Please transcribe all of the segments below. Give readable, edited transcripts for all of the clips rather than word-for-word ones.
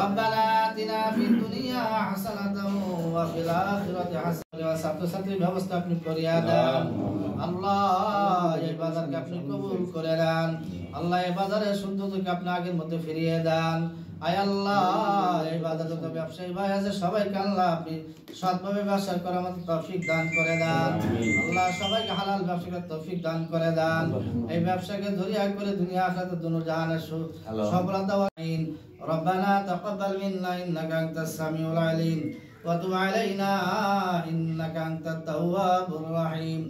ربنا آتنا في الدنيا حسنة وفي الآخرة حسنة ছাত্রছাত্রীর ব্যবস্থা আপনি করিয়া দেন আল্লাহ। এই বাজারকে আপনি কবুল করে নেন আল্লাহ। এই বাজারের সৌন্দর্যকে আপনি আগের মতো ফিরিয়ে দেন আয় আল্লাহ। এই বাজারে যত ব্যবসায়ী ভাই আছে সবাইকে আল্লাহ আপনি সৎভাবে ব্যবসা করার মতো তৌফিক দান করে দেন আল্লাহ। সবাইকে হালাল ব্যবসা করার তৌফিক দান করে দেন। এই ব্যবসাকে জরিয়া করে দুনিয়া আখিরাতে দুনো জাহানের সফলতা আমিন। ربنا تقبل منا إنك أنت السميع العليم وتب علينا إنك أنت التواب الرحيم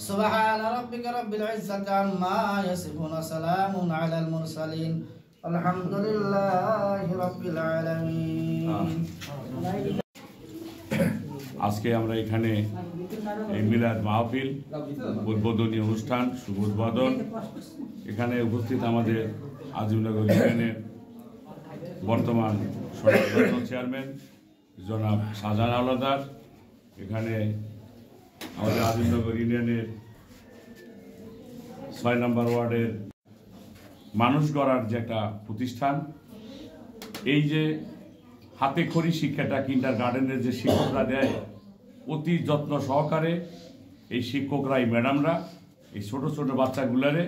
سبحان ربك رب العزة عما يصفون وسلام على المرسلين الحمد لله رب العالمين। আজকে আমরা এখানে এই মিলাদ মাহফিল উদ্বোধনী অনুষ্ঠান শুভ উদ্বোধন এখানে উপস্থিত আমাদের আজিমনগর ইউনিয়নের বর্তমান সদস্য চেয়ারম্যান জনাব শাহজাহান হাওলাদার, এখানে আমাদের আজিমনগর ইউনিয়নের ৬ নম্বর ওয়ার্ডের মানুষ গড়ার যে একটা প্রতিষ্ঠান, এই যে হাতে খড়ি শিক্ষাটা কিন্ডার গার্ডেনের যে শিক্ষকরা দেয় অতি যত্ন সহকারে এই শিক্ষকরা এই ম্যাডামরা এই ছোট ছোট বাচ্চাগুলারে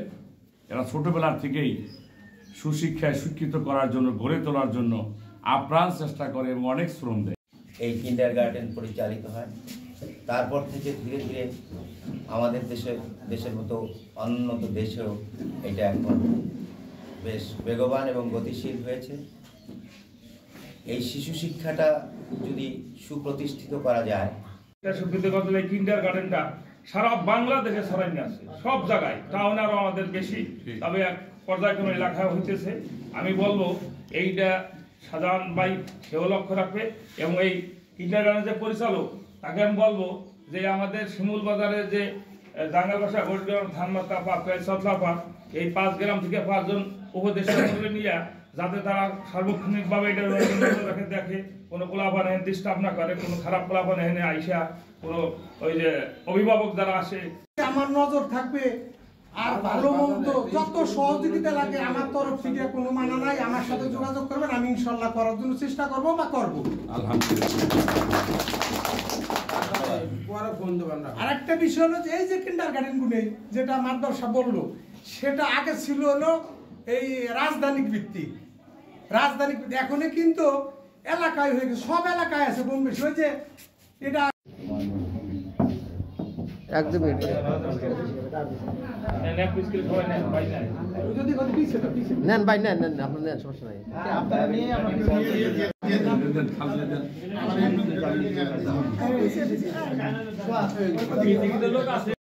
এরা ছোটোবেলার থেকেই সুশিক্ষায় শিক্ষিত করার জন্য গড়ে তোলার জন্য আপ্রাণ চেষ্টা করে এবং অনেক শ্রম দেয়। এই কিন্ডার গার্ডেন পরিচালিত হয়, তারপর থেকে ধীরে ধীরে আমাদের দেশের মতো অনুন্নত দেশেও এটা এখন বেশ বেগবান এবং গতিশীল হয়েছে। এই শিশু শিক্ষাটা যদি সুপ্রতিষ্ঠিত করা যায়, কিন্ডার গার্ডেনটা সারা বাংলাদেশে ছড়াইয়ে আছে, সব জায়গায় টাউন আরো আমাদের বেশি, তবে এক পর্যায়ক্রমে এলাকা হইতেছে। আমি বলবো এইটা সাধারণ ভাই সেও লক্ষ্য রাখবে এবং এই কিন্ডার গার্ডেনের যে পরিচালক তাকে আমি বলবো যে আমাদের শিমুল বাজারে যে জাঙ্গাল বাসা গোলগ্রাম ধানমাতা পাক সতলাপাক এই 5 গ্রাম থেকে 5 জন উপদেষ্টা নিয়ে যাতে তারা সার্বক্ষণিকভাবে এটা রাখে, দেখে কোনো পোলাপান এনে ডিস্টার্ব না করে, কোনো খারাপ পোলাপান এনে আইসা কোনো ওই যে অভিভাবক যারা আসে আমার নজর থাকবে। আর ভালো মন্দ যত সহযোগিতা লাগে আমার তরফ থেকে কোনো মানা নাই, আমার সাথে যোগাযোগ করবেন, আমি ইনশাল্লাহ করার জন্য চেষ্টা করবো বা করবো। আর একটা বিষয় হলো যে এই যে কিন্ডার গার্ডেন গুলো যেটা মাদ্রাসা বললো সেটা আগে ছিল হলো এই রাজধানী ভিত্তিক, এখনই কিন্তু এলাকায় হয়ে গেছে, সব এলাকায় আছে কম বেশি। ওই যে এটা একদম নেন ভাই নেন নেন আপনার নেন সমস্যা নাই আপনারা নিয়ে আমরা